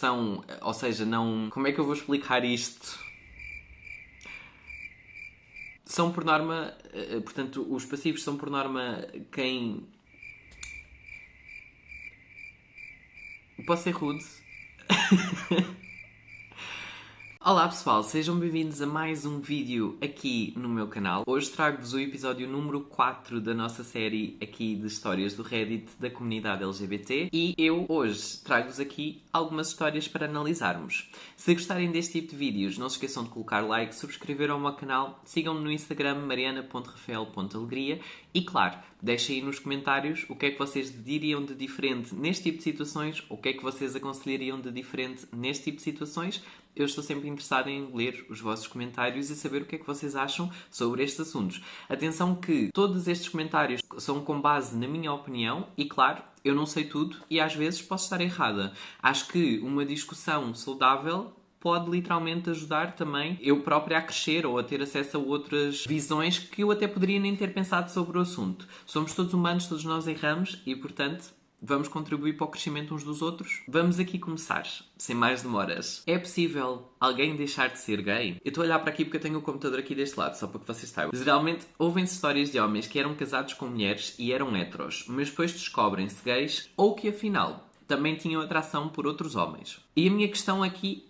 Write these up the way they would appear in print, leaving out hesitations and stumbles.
São, ou seja, não... Como é que eu vou explicar isto? São por norma, portanto, os passivos são por norma quem... Posso ser rude? Olá pessoal, sejam bem-vindos a mais um vídeo aqui no meu canal. Hoje trago-vos o episódio número 4 da nossa série aqui de histórias do Reddit da comunidade LGBT e eu hoje trago-vos aqui algumas histórias para analisarmos. Se gostarem deste tipo de vídeos, não se esqueçam de colocar like, subscrever ao meu canal, sigam-me no Instagram mariana.rafael.alegria e claro, deixem aí nos comentários o que é que vocês diriam de diferente neste tipo de situações, o que é que vocês aconselhariam de diferente neste tipo de situações. Eu estou sempre interessado em ler os vossos comentários e saber o que é que vocês acham sobre estes assuntos. Atenção que todos estes comentários são com base na minha opinião e, claro, eu não sei tudo e às vezes posso estar errada. Acho que uma discussão saudável pode literalmente ajudar também eu própria a crescer ou a ter acesso a outras visões que eu até poderia nem ter pensado sobre o assunto. Somos todos humanos, todos nós erramos e, portanto, vamos contribuir para o crescimento uns dos outros? Vamos aqui começar, sem mais demoras. É possível alguém deixar de ser gay? Eu estou a olhar para aqui porque eu tenho o computador aqui deste lado, só para que vocês saibam. Geralmente, ouvem-se histórias de homens que eram casados com mulheres e eram heteros, mas depois descobrem-se gays ou que, afinal, também tinham atração por outros homens. E a minha questão aqui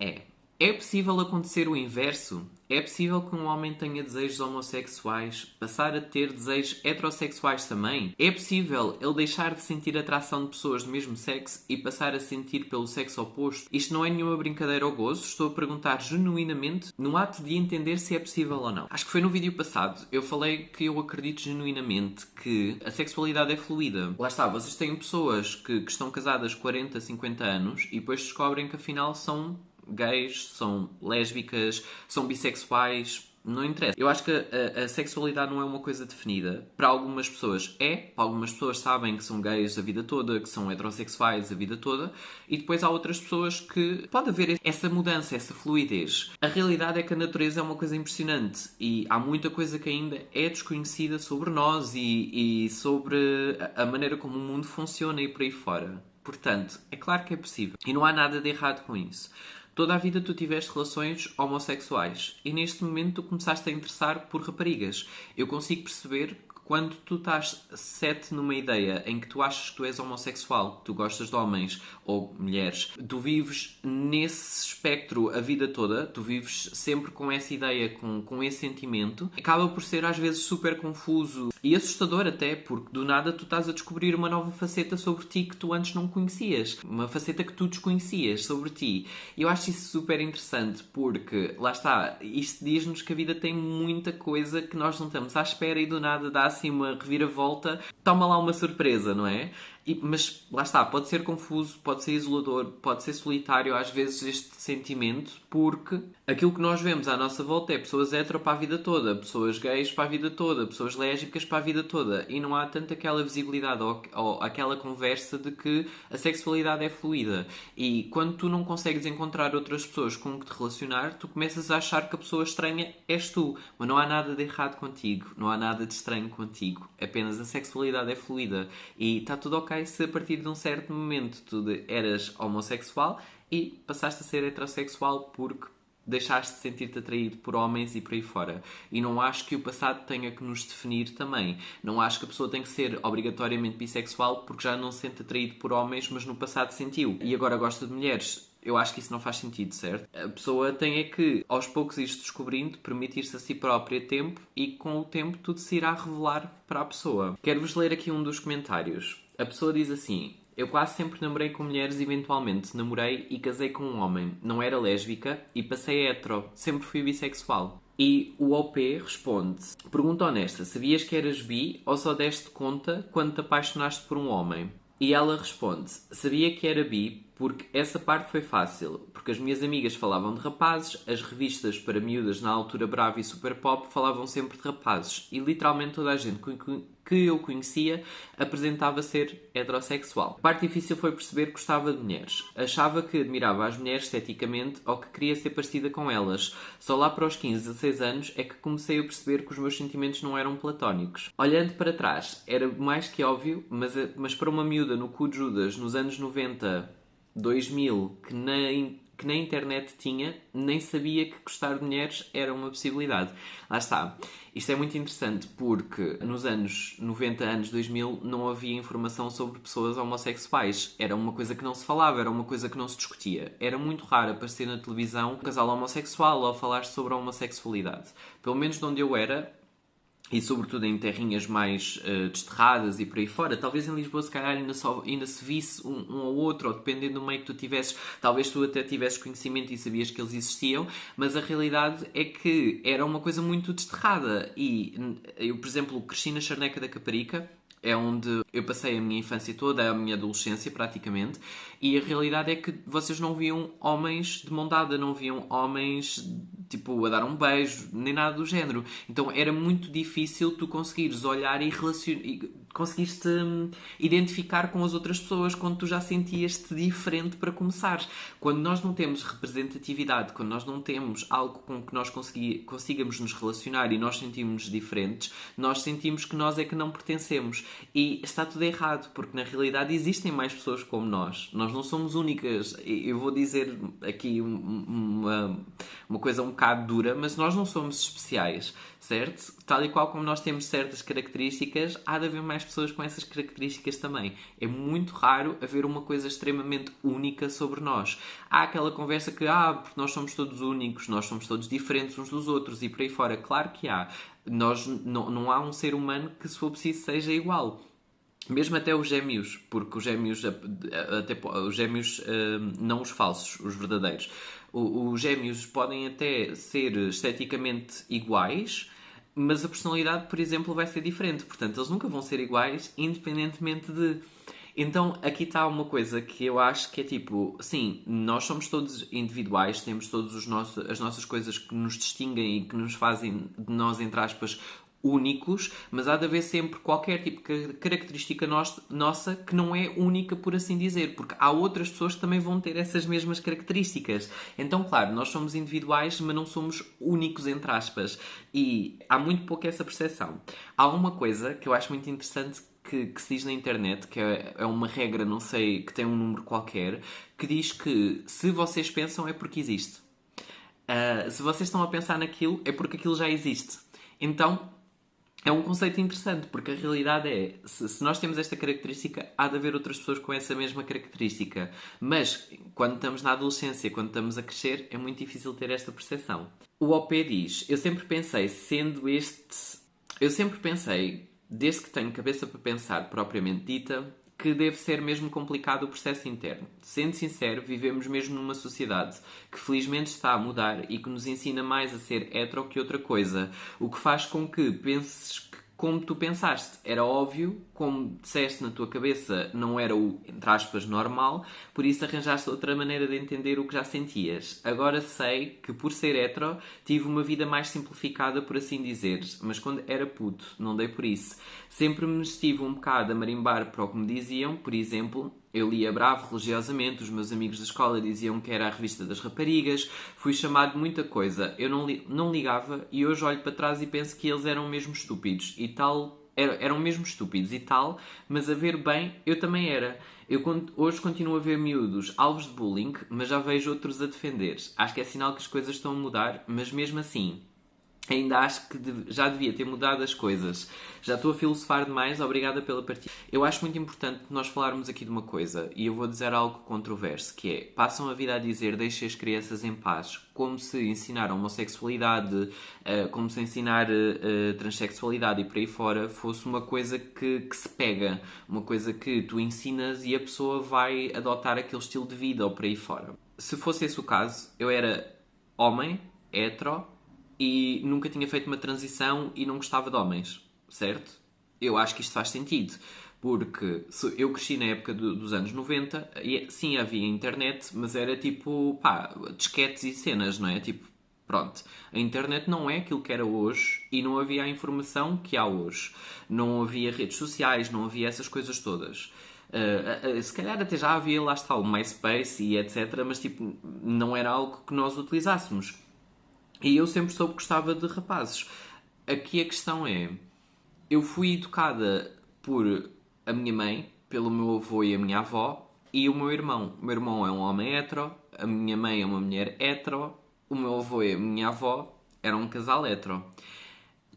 é possível acontecer o inverso? É possível que um homem tenha desejos homossexuais, passar a ter desejos heterossexuais também? É possível ele deixar de sentir atração de pessoas do mesmo sexo e passar a sentir pelo sexo oposto? Isto não é nenhuma brincadeira ou gozo, estou a perguntar genuinamente no ato de entender se é possível ou não. Acho que foi no vídeo passado, eu falei que eu acredito genuinamente que a sexualidade é fluida. Lá está, vocês têm pessoas que estão casadas 40, 50 anos e depois descobrem que afinal são gays, são lésbicas, são bissexuais, não interessa. Eu acho que a sexualidade não é uma coisa definida. Para algumas pessoas para algumas pessoas sabem que são gays a vida toda, que são heterossexuais a vida toda, e depois há outras pessoas que pode haver essa mudança, essa fluidez. A realidade é que a natureza é uma coisa impressionante e há muita coisa que ainda é desconhecida sobre nós e sobre a maneira como o mundo funciona e por aí fora. Portanto, é claro que é possível. E não há nada de errado com isso. Toda a vida tu tiveste relações homossexuais e neste momento tu começaste a interessar por raparigas. Eu consigo perceber que quando tu estás set numa ideia em que tu achas que tu és homossexual, que tu gostas de homens ou mulheres, tu vives nesse espectro a vida toda, tu vives sempre com essa ideia, com esse sentimento, acaba por ser às vezes super confuso e assustador até, porque do nada tu estás a descobrir uma nova faceta sobre ti que tu antes não conhecias. Uma faceta que tu desconhecias sobre ti. E eu acho isso super interessante porque, lá está, isto diz-nos que a vida tem muita coisa que nós não estamos à espera e do nada dá assim uma reviravolta. Toma lá uma surpresa, não é? Mas lá está, pode ser confuso, pode ser isolador, pode ser solitário às vezes este sentimento, porque aquilo que nós vemos à nossa volta é pessoas hetero para a vida toda, pessoas gays para a vida toda, pessoas lésbicas para a vida toda e não há tanto aquela visibilidade ou aquela conversa de que a sexualidade é fluida e quando tu não consegues encontrar outras pessoas com que te relacionar, tu começas a achar que a pessoa estranha és tu, mas não há nada de errado contigo, não há nada de estranho contigo, apenas a sexualidade é fluida e está tudo ok se a partir de um certo momento tu eras homossexual e passaste a ser heterossexual porque deixaste de sentir-te atraído por homens e por aí fora. E não acho que o passado tenha que nos definir também. Não acho que a pessoa tem que ser obrigatoriamente bissexual porque já não se sente atraído por homens, mas no passado sentiu. E agora gosta de mulheres. Eu acho que isso não faz sentido, certo? A pessoa tem é que, aos poucos, ir descobrindo, permitir-se a si própria tempo e com o tempo tudo se irá revelar para a pessoa. Quero-vos ler aqui um dos comentários. A pessoa diz assim: eu quase sempre namorei com mulheres e eventualmente namorei e casei com um homem. Não era lésbica e passei a hetero. Sempre fui bissexual. E o OP responde: pergunta honesta, sabias que eras bi ou só deste conta quando te apaixonaste por um homem? E ela responde: sabia que era bi porque essa parte foi fácil, porque as minhas amigas falavam de rapazes, as revistas para miúdas na altura Bravo e Super Pop falavam sempre de rapazes e literalmente toda a gente que eu conhecia apresentava ser heterossexual. A parte difícil foi perceber que gostava de mulheres. Achava que admirava as mulheres esteticamente ou que queria ser parecida com elas. Só lá para os 15, 16 anos é que comecei a perceber que os meus sentimentos não eram platónicos. Olhando para trás, era mais que óbvio, mas para uma miúda no cu de Judas nos anos 90 2000, que na internet tinha, nem sabia que gostar de mulheres era uma possibilidade. Lá está. Isto é muito interessante porque nos anos 90, anos 2000, não havia informação sobre pessoas homossexuais. Era uma coisa que não se falava, era uma coisa que não se discutia. Era muito raro aparecer na televisão um casal homossexual ou falar sobre a homossexualidade. Pelo menos de onde eu era, e sobretudo em terrinhas mais desterradas e por aí fora. Talvez em Lisboa se calhar ainda se visse um ou outro, ou dependendo do meio que tu tivesses, talvez tu até tivesses conhecimento e sabias que eles existiam, mas a realidade é que era uma coisa muito desterrada. E eu, por exemplo, cresci na Charneca da Caparica, é onde eu passei a minha infância toda, a minha adolescência praticamente, e a realidade é que vocês não viam homens de mão dada, não viam homens tipo a dar um beijo, nem nada do género. Então era muito difícil tu conseguires olhar e conseguiste identificar com as outras pessoas quando tu já sentias-te diferente para começar. Quando nós não temos representatividade, quando nós não temos algo com que nós consigamos nos relacionar e nós sentimos-nos diferentes, nós sentimos que nós é que não pertencemos. E está tudo errado, porque na realidade existem mais pessoas como nós. Nós não somos únicas. Eu vou dizer aqui uma coisa um bocado dura, mas nós não somos especiais, certo? Tal e qual como nós temos certas características, há de haver mais pessoas com essas características também. É muito raro haver uma coisa extremamente única sobre nós. Há aquela conversa que, porque nós somos todos únicos, nós somos todos diferentes uns dos outros e por aí fora. Claro que há. Não há um ser humano que, se for preciso, seja igual. Mesmo até os gêmeos, porque os gêmeos não os falsos, os verdadeiros. Os gêmeos podem até ser esteticamente iguais, mas a personalidade, por exemplo, vai ser diferente. Portanto, eles nunca vão ser iguais, independentemente de... Então, aqui está uma coisa que eu acho que é tipo... Sim, nós somos todos individuais, temos todas as nossas coisas que nos distinguem e que nos fazem de nós, entre aspas, únicos, mas há de haver sempre qualquer tipo de característica nossa que não é única, por assim dizer, porque há outras pessoas que também vão ter essas mesmas características. Então, claro, nós somos individuais, mas não somos únicos, entre aspas, e há muito pouco essa percepção. Há uma coisa que eu acho muito interessante que se diz na internet, que é uma regra, não sei, que tem um número qualquer, que diz que se vocês pensam é porque existe. Se vocês estão a pensar naquilo, é porque aquilo já existe. Então, é um conceito interessante, porque a realidade é, se nós temos esta característica, há de haver outras pessoas com essa mesma característica. Mas, quando estamos na adolescência, quando estamos a crescer, é muito difícil ter esta percepção. O OP diz, eu sempre pensei, desde que tenho cabeça para pensar propriamente dita, que deve ser mesmo complicado o processo interno. Sendo sincero, vivemos mesmo numa sociedade que felizmente está a mudar e que nos ensina mais a ser hetero que outra coisa, o que faz com que penses que como tu pensaste, era óbvio, como disseste na tua cabeça, não era o, entre aspas, normal, por isso arranjaste outra maneira de entender o que já sentias. Agora sei que, por ser hetero, tive uma vida mais simplificada, por assim dizer, mas quando era puto, não dei por isso. Sempre me estive um bocado a marimbar para o que me diziam, por exemplo, eu lia Bravo religiosamente, os meus amigos da escola diziam que era a revista das raparigas, fui chamado de muita coisa, eu não ligava e hoje olho para trás e penso que eles eram mesmo estúpidos e tal, eram mesmo estúpidos e tal, mas a ver bem, eu também era. Eu hoje continuo a ver miúdos alvos de bullying, mas já vejo outros a defender. Acho que é sinal que as coisas estão a mudar, mas mesmo assim... Ainda acho que já devia ter mudado as coisas. Já estou a filosofar demais, obrigada pela partilha. Eu acho muito importante nós falarmos aqui de uma coisa, e eu vou dizer algo controverso, que é, passam a vida a dizer deixem as crianças em paz, como se ensinar homossexualidade, como se ensinar transexualidade e por aí fora fosse uma coisa que se pega, uma coisa que tu ensinas e a pessoa vai adotar aquele estilo de vida ou por aí fora. Se fosse esse o caso, eu era homem, hetero, e nunca tinha feito uma transição e não gostava de homens, certo? Eu acho que isto faz sentido, porque eu cresci na época dos anos 90 e sim, havia internet, mas era tipo, disquetes e cenas, não é? Tipo, pronto, a internet não é aquilo que era hoje e não havia a informação que há hoje. Não havia redes sociais, não havia essas coisas todas. Se calhar até já havia, lá está, o MySpace e etc, mas tipo, não era algo que nós utilizássemos. E eu sempre soube que gostava de rapazes. Aqui a questão é... Eu fui educada por a minha mãe, pelo meu avô e a minha avó, e o meu irmão. O meu irmão é um homem hetero, a minha mãe é uma mulher hetero, o meu avô e a minha avó eram um casal hetero.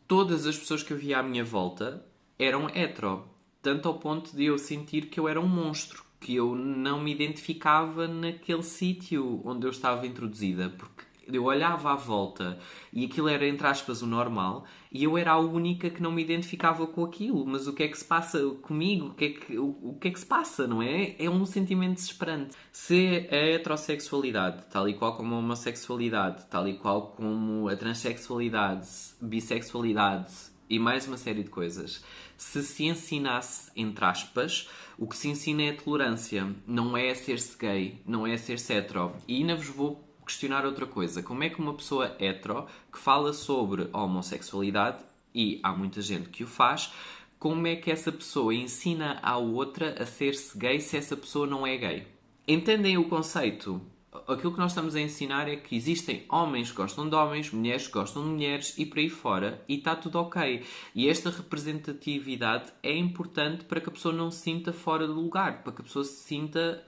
Todas as pessoas que eu via à minha volta eram hetero, tanto ao ponto de eu sentir que eu era um monstro, que eu não me identificava naquele sítio onde eu estava introduzida, porque eu olhava à volta e aquilo era, entre aspas, o normal, e eu era a única que não me identificava com aquilo. Mas o que é que se passa comigo? O que é que se passa, não é? É um sentimento desesperante. Se a heterossexualidade, tal e qual como a homossexualidade, tal e qual como a transexualidade, bissexualidade e mais uma série de coisas, se ensinasse, entre aspas, o que se ensina é a tolerância, não é a ser-se gay, não é a ser-se hetero. E ainda vos vou questionar outra coisa. Como é que uma pessoa hetero que fala sobre a homossexualidade, e há muita gente que o faz, como é que essa pessoa ensina à outra a ser-se gay se essa pessoa não é gay? Entendem o conceito? Aquilo que nós estamos a ensinar é que existem homens que gostam de homens, mulheres que gostam de mulheres e por aí fora, e está tudo ok. E esta representatividade é importante para que a pessoa não se sinta fora do lugar, para que a pessoa se sinta,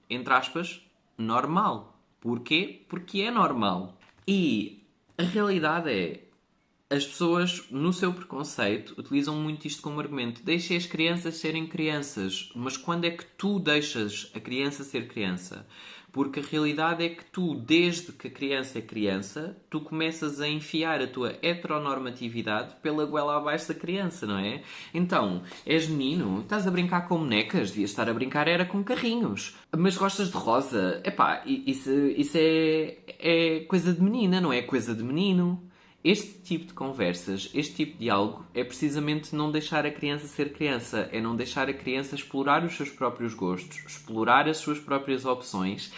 entre aspas, normal. Porquê? Porque é normal. E a realidade é, as pessoas, no seu preconceito, utilizam muito isto como argumento. Deixem as crianças serem crianças. Mas quando é que tu deixas a criança ser criança? Porque a realidade é que tu, desde que a criança é criança, tu começas a enfiar a tua heteronormatividade pela goela abaixo da criança, não é? Então, és menino, estás a brincar com bonecas, devias estar a brincar era com carrinhos. Mas gostas de rosa? Epá, isso é coisa de menina, não é coisa de menino. Este tipo de conversas, este tipo de diálogo, é precisamente não deixar a criança ser criança, é não deixar a criança explorar os seus próprios gostos, explorar as suas próprias opções.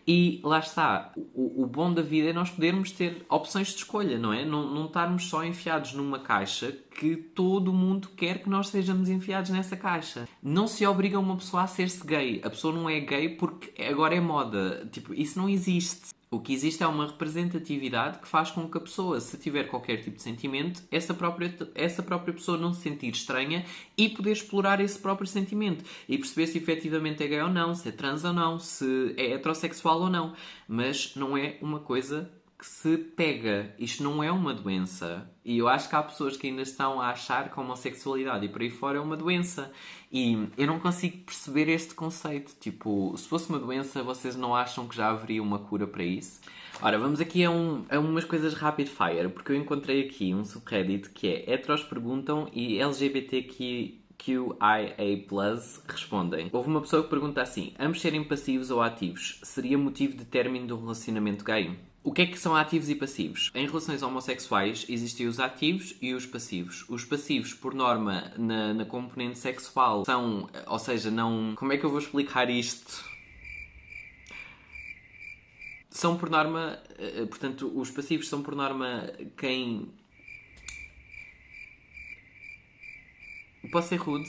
E lá está, o bom da vida é nós podermos ter opções de escolha, não é? Não estarmos só enfiados numa caixa que todo mundo quer que nós sejamos enfiados nessa caixa. Não se obriga uma pessoa a ser-se gay. A pessoa não é gay porque agora é moda. Tipo, isso não existe. O que existe é uma representatividade que faz com que a pessoa, se tiver qualquer tipo de sentimento, essa própria pessoa não se sentir estranha e poder explorar esse próprio sentimento. E perceber se efetivamente é gay ou não, se é trans ou não, se é heterossexual ou não. Mas não é uma coisa que se pega. Isto não é uma doença. E eu acho que há pessoas que ainda estão a achar que a homossexualidade e por aí fora é uma doença. E eu não consigo perceber este conceito. Tipo, se fosse uma doença, vocês não acham que já haveria uma cura para isso? Ora, vamos aqui a umas coisas rapid fire, porque eu encontrei aqui um subreddit que é heteros perguntam e LGBTQIA+ respondem. Houve uma pessoa que pergunta assim: ambos serem passivos ou ativos seria motivo de término de um relacionamento gay? O que é que são ativos e passivos? Em relações homossexuais existem os ativos e os passivos. Os passivos, por norma, na componente sexual, são, ou seja, não... Como é que eu vou explicar isto? São por norma, portanto, os passivos são por norma quem... Posso ser rude?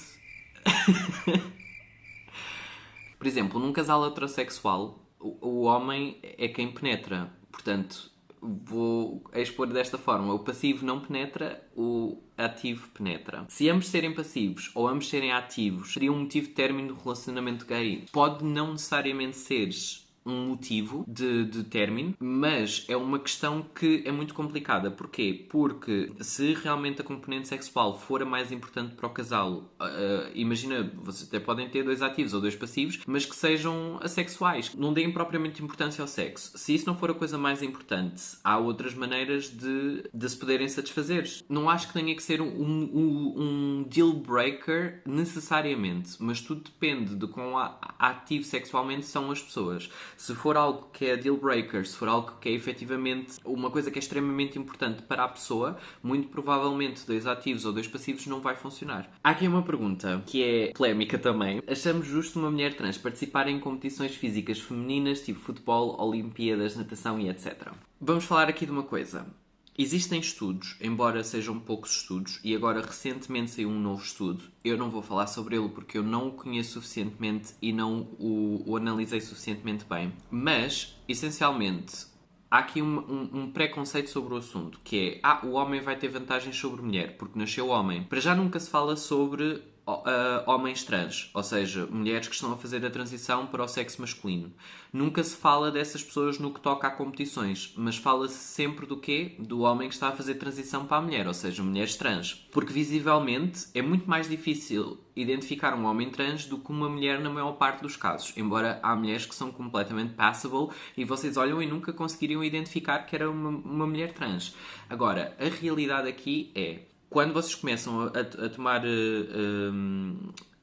Por exemplo, num casal heterossexual, o homem é quem penetra. Portanto, vou expor desta forma: o passivo não penetra, o ativo penetra. Se ambos serem passivos ou ambos serem ativos, seria um motivo de término do relacionamento gay. Pode não necessariamente ser um motivo de término, mas é uma questão que é muito complicada. Porquê? Porque se realmente a componente sexual for a mais importante para o casal, imagina, vocês até podem ter dois ativos ou dois passivos, mas que sejam assexuais, não deem propriamente importância ao sexo. Se isso não for a coisa mais importante, há outras maneiras de se poderem satisfazer. Não acho que tenha que ser um deal breaker necessariamente, mas tudo depende de quão ativo sexualmente são as pessoas. Se for algo que é deal breaker, se for algo que é efetivamente uma coisa que é extremamente importante para a pessoa, muito provavelmente dois ativos ou dois passivos não vai funcionar. Há aqui uma pergunta que é polémica também. Achamos justo uma mulher trans participar em competições físicas femininas, tipo futebol, olimpíadas, natação e etc. Vamos falar aqui de uma coisa. Existem estudos, embora sejam poucos estudos, e agora recentemente saiu um novo estudo. Eu não vou falar sobre ele porque eu não o conheço suficientemente e não o analisei suficientemente bem. Mas, essencialmente, há aqui um preconceito sobre o assunto, que é: o homem vai ter vantagens sobre a mulher, porque nasceu homem. Para já nunca se fala sobre homens trans, ou seja, mulheres que estão a fazer a transição para o sexo masculino. Nunca se fala dessas pessoas no que toca a competições, mas fala-se sempre do quê? Do homem que está a fazer transição para a mulher, ou seja, mulheres trans. Porque visivelmente é muito mais difícil identificar um homem trans do que uma mulher na maior parte dos casos, embora há mulheres que são completamente passable e vocês olham e nunca conseguiriam identificar que era uma mulher trans. Agora, a realidade aqui é, quando vocês começam a tomar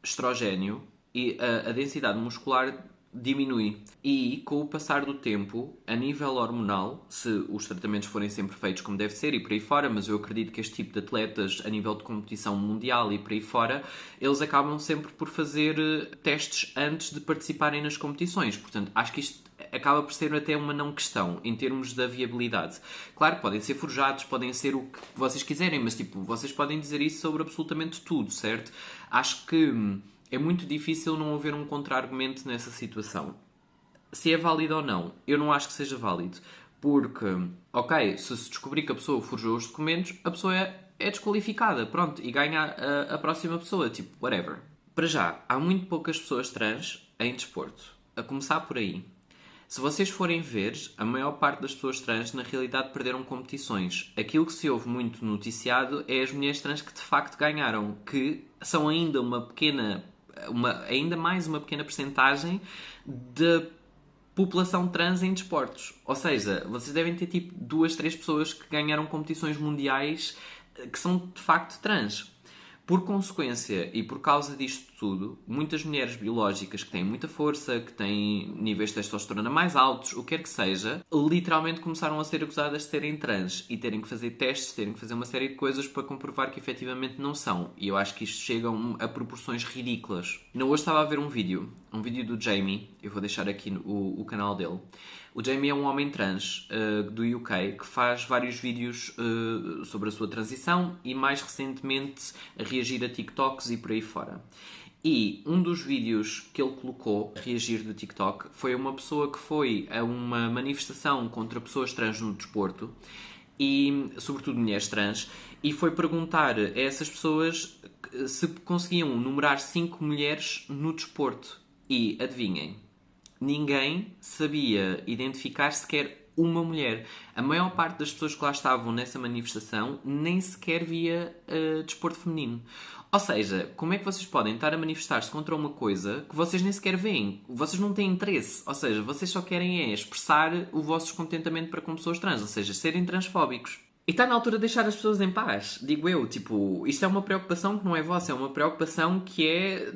estrogénio, e a densidade muscular diminui. E com o passar do tempo, a nível hormonal, se os tratamentos forem sempre feitos como deve ser e por aí fora, mas eu acredito que este tipo de atletas, a nível de competição mundial e por aí fora, eles acabam sempre por fazer testes antes de participarem nas competições. Portanto, acho que isto acaba por ser até uma não questão em termos da viabilidade. Claro, podem ser forjados, podem ser o que vocês quiserem, mas tipo, vocês podem dizer isso sobre absolutamente tudo, certo? Acho que é muito difícil não haver um contra-argumento nessa situação. Se é válido ou não, eu não acho que seja válido. Porque, ok, se descobrir que a pessoa forjou os documentos, a pessoa é desqualificada, pronto, e ganha a próxima pessoa, tipo, whatever. Para já, há muito poucas pessoas trans em desporto. A começar por aí. Se vocês forem ver, a maior parte das pessoas trans na realidade perderam competições. Aquilo que se ouve muito noticiado é as mulheres trans que de facto ganharam, que são ainda ainda mais uma pequena percentagem da população trans em desportos. Ou seja, vocês devem ter tipo 2, 3 pessoas que ganharam competições mundiais que são de facto trans. Por consequência e por causa disto tudo, muitas mulheres biológicas que têm muita força, que têm níveis de testosterona mais altos, o que quer que seja, literalmente começaram a ser acusadas de serem trans e terem que fazer testes, terem que fazer uma série de coisas para comprovar que efetivamente não são. E eu acho que isto chega a proporções ridículas. Não, hoje estava a ver um vídeo do Jamie, eu vou deixar aqui o canal dele. O Jamie é um homem trans do UK que faz vários vídeos sobre a sua transição e mais recentemente a reagir a TikToks e por aí fora. E um dos vídeos que ele colocou a reagir do TikTok foi uma pessoa que foi a uma manifestação contra pessoas trans no desporto e, sobretudo, mulheres trans, e foi perguntar a essas pessoas se conseguiam numerar 5 mulheres no desporto. E, adivinhem, ninguém sabia identificar sequer uma mulher. A maior parte das pessoas que lá estavam nessa manifestação nem sequer via desporto feminino. Ou seja, como é que vocês podem estar a manifestar-se contra uma coisa que vocês nem sequer veem? Vocês não têm interesse. Ou seja, vocês só querem expressar o vosso descontentamento para com pessoas trans. Ou seja, serem transfóbicos. E está na altura de deixar as pessoas em paz, digo eu. Tipo, isto é uma preocupação que não é vossa, é uma preocupação que é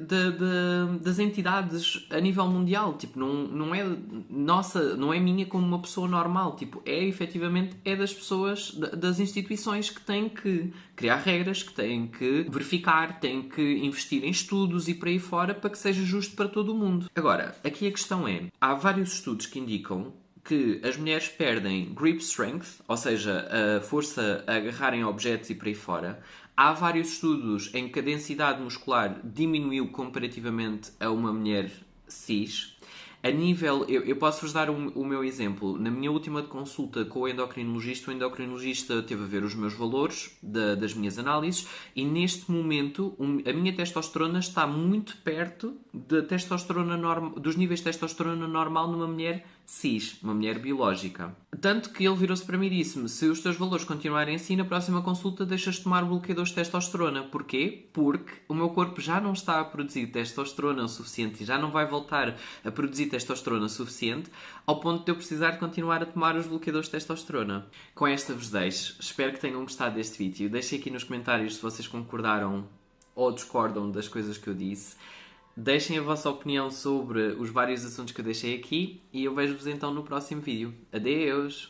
das entidades a nível mundial. Tipo, não é nossa, não é minha como uma pessoa normal. Tipo, efetivamente das pessoas, das instituições que têm que criar regras, que têm que verificar, têm que investir em estudos e por aí fora para que seja justo para todo o mundo. Agora, aqui a questão é, há vários estudos que indicam que as mulheres perdem grip strength, ou seja, a força a agarrarem objetos e por aí fora. Há vários estudos em que a densidade muscular diminuiu comparativamente a uma mulher cis. A nível, eu posso-vos dar o meu exemplo. Na minha última consulta com o endocrinologista teve a ver os meus valores das minhas análises e neste momento a minha testosterona está muito perto da testosterona dos níveis de testosterona normal numa mulher cis, uma mulher biológica. Tanto que ele virou-se para mim e disse-me: se os teus valores continuarem assim, na próxima consulta deixas de tomar bloqueadores de testosterona. Porquê? Porque o meu corpo já não está a produzir testosterona o suficiente e já não vai voltar a produzir testosterona suficiente ao ponto de eu precisar de continuar a tomar os bloqueadores de testosterona. Com esta vos deixo. Espero que tenham gostado deste vídeo. Deixem aqui nos comentários se vocês concordaram ou discordam das coisas que eu disse. Deixem a vossa opinião sobre os vários assuntos que eu deixei aqui e eu vejo-vos então no próximo vídeo. Adeus!